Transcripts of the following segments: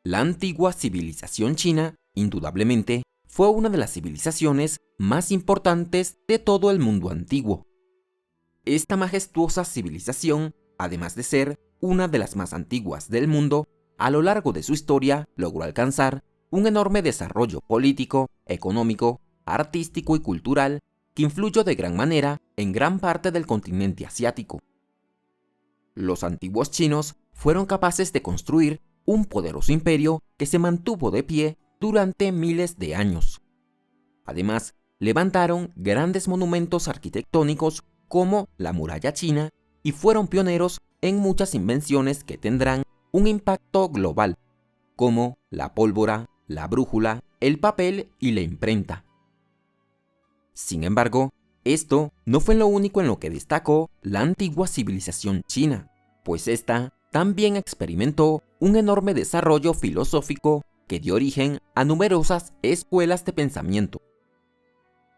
La antigua civilización china, indudablemente, fue una de las civilizaciones más importantes de todo el mundo antiguo. Esta majestuosa civilización, además de ser una de las más antiguas del mundo, a lo largo de su historia logró alcanzar un enorme desarrollo político, económico, artístico y cultural que influyó de gran manera en gran parte del continente asiático. Los antiguos chinos fueron capaces de construir un poderoso imperio que se mantuvo de pie durante miles de años. Además, levantaron grandes monumentos arquitectónicos como la muralla china y fueron pioneros en muchas invenciones que tendrán un impacto global, como la pólvora, la brújula, el papel y la imprenta. Sin embargo, esto no fue lo único en lo que destacó la antigua civilización china, pues esta también experimentó un enorme desarrollo filosófico que dio origen a numerosas escuelas de pensamiento.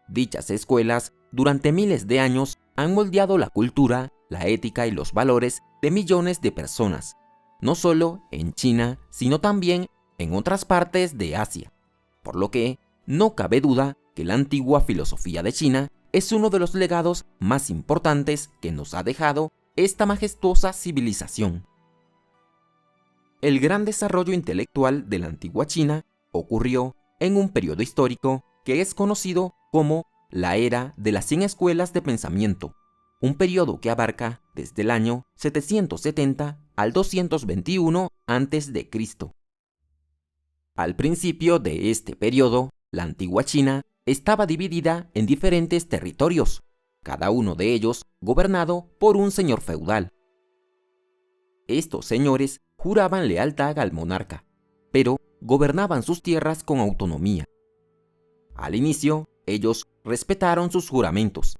Dichas escuelas, durante miles de años, han moldeado la cultura, la ética y los valores de millones de personas, no solo en China, sino también en otras partes de Asia, por lo que no cabe duda que la antigua filosofía de China es uno de los legados más importantes que nos ha dejado esta majestuosa civilización. El gran desarrollo intelectual de la antigua China ocurrió en un periodo histórico que es conocido como la era de las 100 escuelas de pensamiento, un periodo que abarca desde el año 770 al 221 a.C. Al principio de este periodo, la antigua China estaba dividida en diferentes territorios, cada uno de ellos gobernado por un señor feudal. Estos señores juraban lealtad al monarca, pero gobernaban sus tierras con autonomía. Al inicio, ellos respetaron sus juramentos.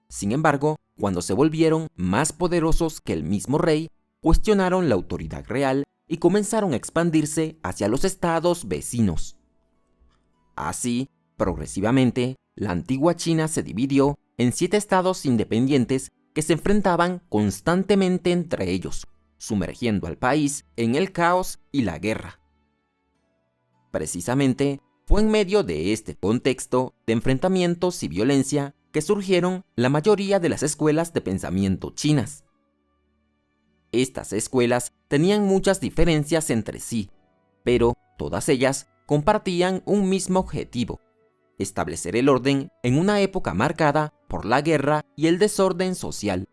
Sin embargo, cuando se volvieron más poderosos que el mismo rey, cuestionaron la autoridad real y comenzaron a expandirse hacia los estados vecinos. Así, progresivamente, la antigua China se dividió en 7 estados independientes que se enfrentaban constantemente entre ellos, sumergiendo al país en el caos y la guerra. Precisamente, fue en medio de este contexto de enfrentamientos y violencia que surgieron la mayoría de las escuelas de pensamiento chinas. Estas escuelas tenían muchas diferencias entre sí, pero todas ellas compartían un mismo objetivo: establecer el orden en una época marcada por la guerra y el desorden social.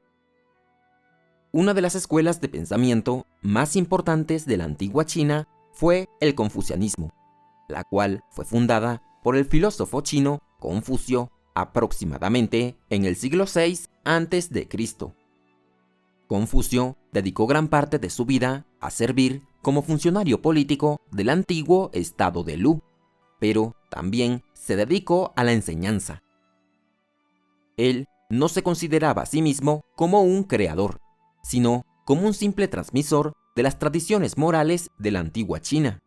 Una de las escuelas de pensamiento más importantes de la antigua China fue el confucianismo, la cual fue fundada por el filósofo chino Confucio aproximadamente en el siglo VI a.C. Confucio dedicó gran parte de su vida a servir como funcionario político del antiguo estado de Lu, pero también se dedicó a la enseñanza. Él no se consideraba a sí mismo como un creador, sino como un simple transmisor de las tradiciones morales de la antigua China.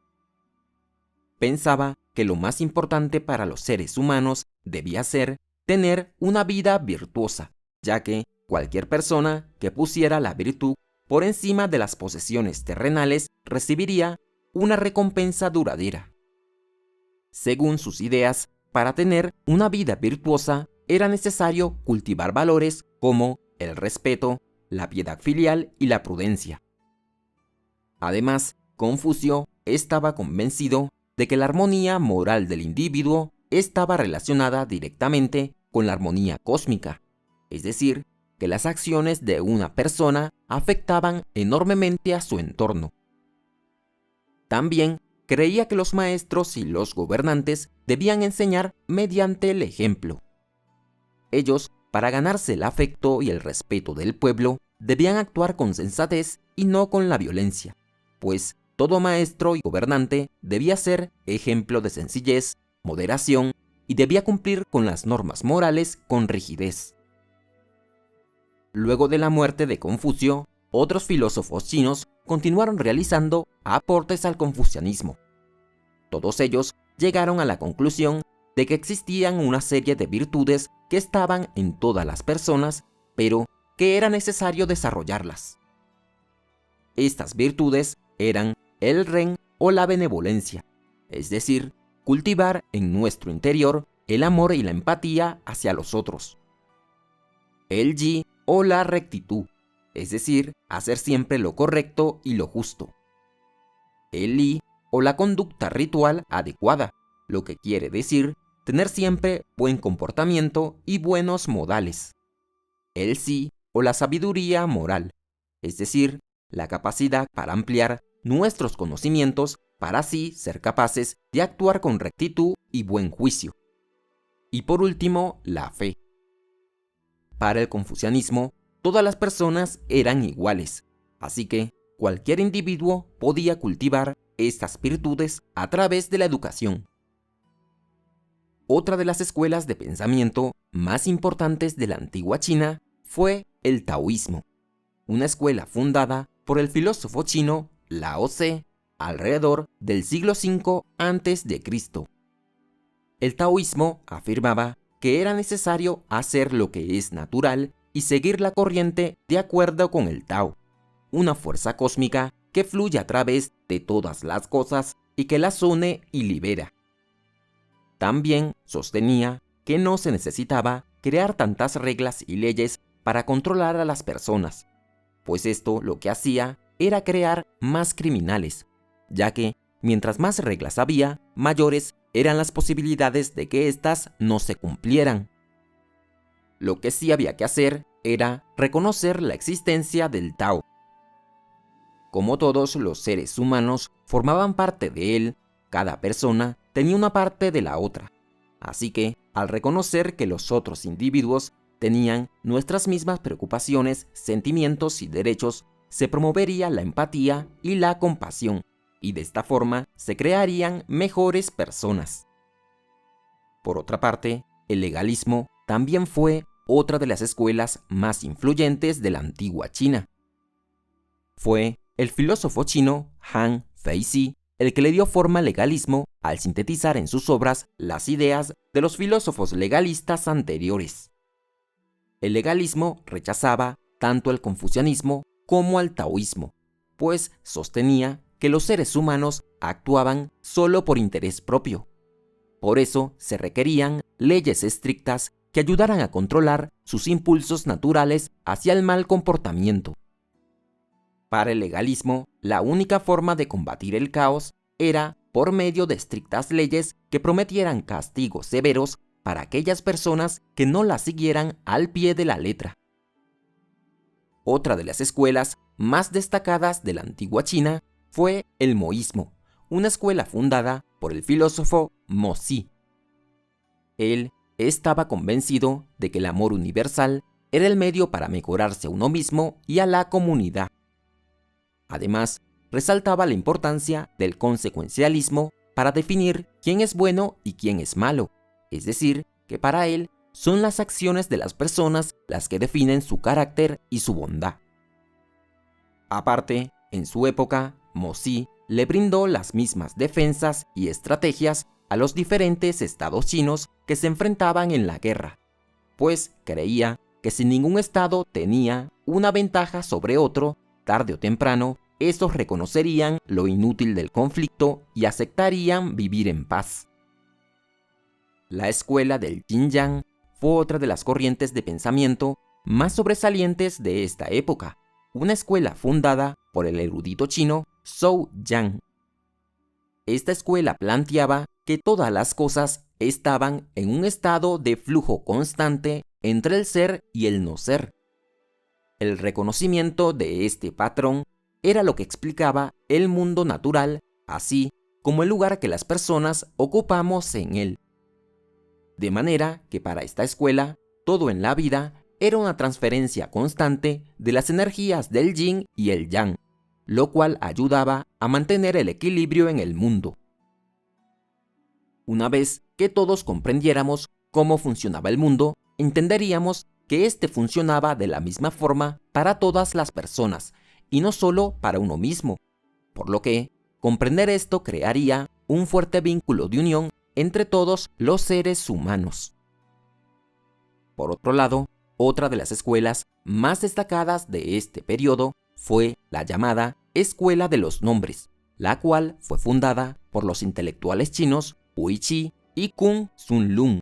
Pensaba que lo más importante para los seres humanos debía ser tener una vida virtuosa, ya que cualquier persona que pusiera la virtud por encima de las posesiones terrenales recibiría una recompensa duradera. Según sus ideas, para tener una vida virtuosa era necesario cultivar valores como el respeto, la piedad filial y la prudencia. Además, Confucio estaba convencido de que la armonía moral del individuo estaba relacionada directamente con la armonía cósmica, es decir, que las acciones de una persona afectaban enormemente a su entorno. También creía que los maestros y los gobernantes debían enseñar mediante el ejemplo. Ellos, para ganarse el afecto y el respeto del pueblo, debían actuar con sensatez y no con la violencia, pues todo maestro y gobernante debía ser ejemplo de sencillez, moderación y debía cumplir con las normas morales con rigidez. Luego de la muerte de Confucio, otros filósofos chinos continuaron realizando aportes al confucianismo. Todos ellos llegaron a la conclusión de que existían una serie de virtudes que estaban en todas las personas, pero que era necesario desarrollarlas. Estas virtudes eran el ren, o la benevolencia, es decir, cultivar en nuestro interior el amor y la empatía hacia los otros. El yi o la rectitud, es decir, hacer siempre lo correcto y lo justo. El li o la conducta ritual adecuada, lo que quiere decir tener siempre buen comportamiento y buenos modales. El si o la sabiduría moral, es decir, la capacidad para ampliar nuestros conocimientos para así ser capaces de actuar con rectitud y buen juicio. Y por último, la fe. Para el confucianismo, todas las personas eran iguales, así que cualquier individuo podía cultivar estas virtudes a través de la educación. Otra de las escuelas de pensamiento más importantes de la antigua China fue el taoísmo, una escuela fundada por el filósofo chino Lao Tse alrededor del siglo V a.C. El taoísmo afirmaba que era necesario hacer lo que es natural y seguir la corriente de acuerdo con el Tao, una fuerza cósmica que fluye a través de todas las cosas y que las une y libera. También sostenía que no se necesitaba crear tantas reglas y leyes para controlar a las personas, pues esto lo que hacía era crear más criminales, ya que mientras más reglas había, mayores eran las posibilidades de que éstas no se cumplieran. Lo que sí había que hacer era reconocer la existencia del Tao. Como todos los seres humanos formaban parte de él, cada persona tenía una parte de la otra. Así que, al reconocer que los otros individuos tenían nuestras mismas preocupaciones, sentimientos y derechos, se promovería la empatía y la compasión, y de esta forma se crearían mejores personas. Por otra parte, el legalismo también fue otra de las escuelas más influyentes de la antigua China. Fue el filósofo chino Han Feizi el que le dio forma al legalismo al sintetizar en sus obras las ideas de los filósofos legalistas anteriores. El legalismo rechazaba tanto al confucianismo como al taoísmo, pues sostenía que los seres humanos actuaban solo por interés propio. Por eso se requerían leyes estrictas que ayudaran a controlar sus impulsos naturales hacia el mal comportamiento. Para el legalismo, la única forma de combatir el caos era por medio de estrictas leyes que prometieran castigos severos para aquellas personas que no las siguieran al pie de la letra. Otra de las escuelas más destacadas de la antigua China fue el moísmo, una escuela fundada por el filósofo Mo Xi. Él estaba convencido de que el amor universal era el medio para mejorarse a uno mismo y a la comunidad. Además, resaltaba la importancia del consecuencialismo para definir quién es bueno y quién es malo, es decir, que para él son las acciones de las personas las que definen su carácter y su bondad. Aparte, en su época, Mo Xi le brindó las mismas defensas y estrategias a los diferentes estados chinos que se enfrentaban en la guerra, pues creía que si ningún estado tenía una ventaja sobre otro, tarde o temprano, estos reconocerían lo inútil del conflicto y aceptarían vivir en paz. La escuela del Yin-Yang fue otra de las corrientes de pensamiento más sobresalientes de esta época, una escuela fundada por el erudito chino Zhou Yang. Esta escuela planteaba que todas las cosas estaban en un estado de flujo constante entre el ser y el no ser. El reconocimiento de este patrón era lo que explicaba el mundo natural, así como el lugar que las personas ocupamos en él. De manera que para esta escuela, todo en la vida era una transferencia constante de las energías del yin y el yang, lo cual ayudaba a mantener el equilibrio en el mundo. Una vez que todos comprendiéramos cómo funcionaba el mundo, entenderíamos que éste funcionaba de la misma forma para todas las personas, y no solo para uno mismo, por lo que comprender esto crearía un fuerte vínculo de unión entre todos los seres humanos. Por otro lado, otra de las escuelas más destacadas de este periodo fue la llamada Escuela de los Nombres, la cual fue fundada por los intelectuales chinos Hui Qi y Kung Sun Lun.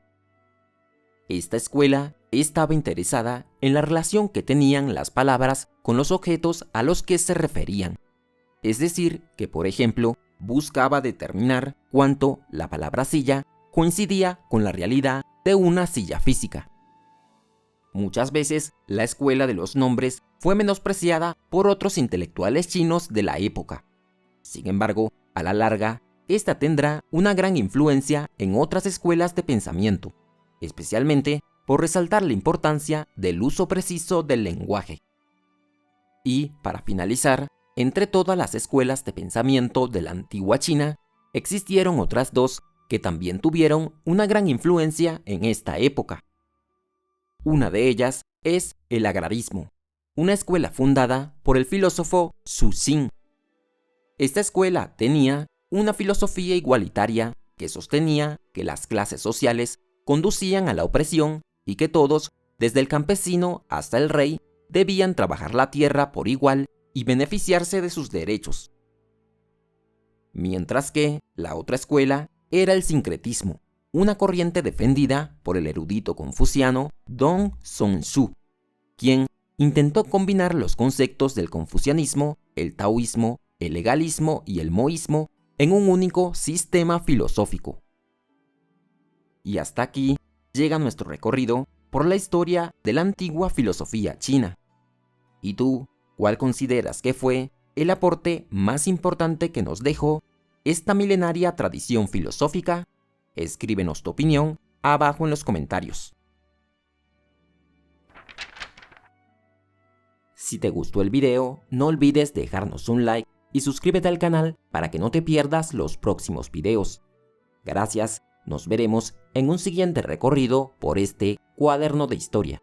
Esta escuela estaba interesada en la relación que tenían las palabras con los objetos a los que se referían. Es decir, que por ejemplo, buscaba determinar cuánto la palabra silla coincidía con la realidad de una silla física. Muchas veces, la escuela de los nombres fue menospreciada por otros intelectuales chinos de la época. Sin embargo, a la larga, esta tendrá una gran influencia en otras escuelas de pensamiento, especialmente por resaltar la importancia del uso preciso del lenguaje. Y, para finalizar, entre todas las escuelas de pensamiento de la antigua China, existieron otras dos que también tuvieron una gran influencia en esta época. Una de ellas es el agrarismo, una escuela fundada por el filósofo Su Xing. Esta escuela tenía una filosofía igualitaria que sostenía que las clases sociales conducían a la opresión y que todos, desde el campesino hasta el rey, debían trabajar la tierra por igual y beneficiarse de sus derechos. Mientras que la otra escuela era el sincretismo, una corriente defendida por el erudito confuciano Dong Zhongshu, quien intentó combinar los conceptos del confucianismo, el taoísmo, el legalismo y el moísmo en un único sistema filosófico. Y hasta aquí llega nuestro recorrido por la historia de la antigua filosofía china. ¿Y tú, cuál consideras que fue el aporte más importante que nos dejó esta milenaria tradición filosófica? Escríbenos tu opinión abajo en los comentarios. Si te gustó el video, no olvides dejarnos un like y suscríbete al canal para que no te pierdas los próximos videos. Gracias, nos veremos en un siguiente recorrido por este cuaderno de historia.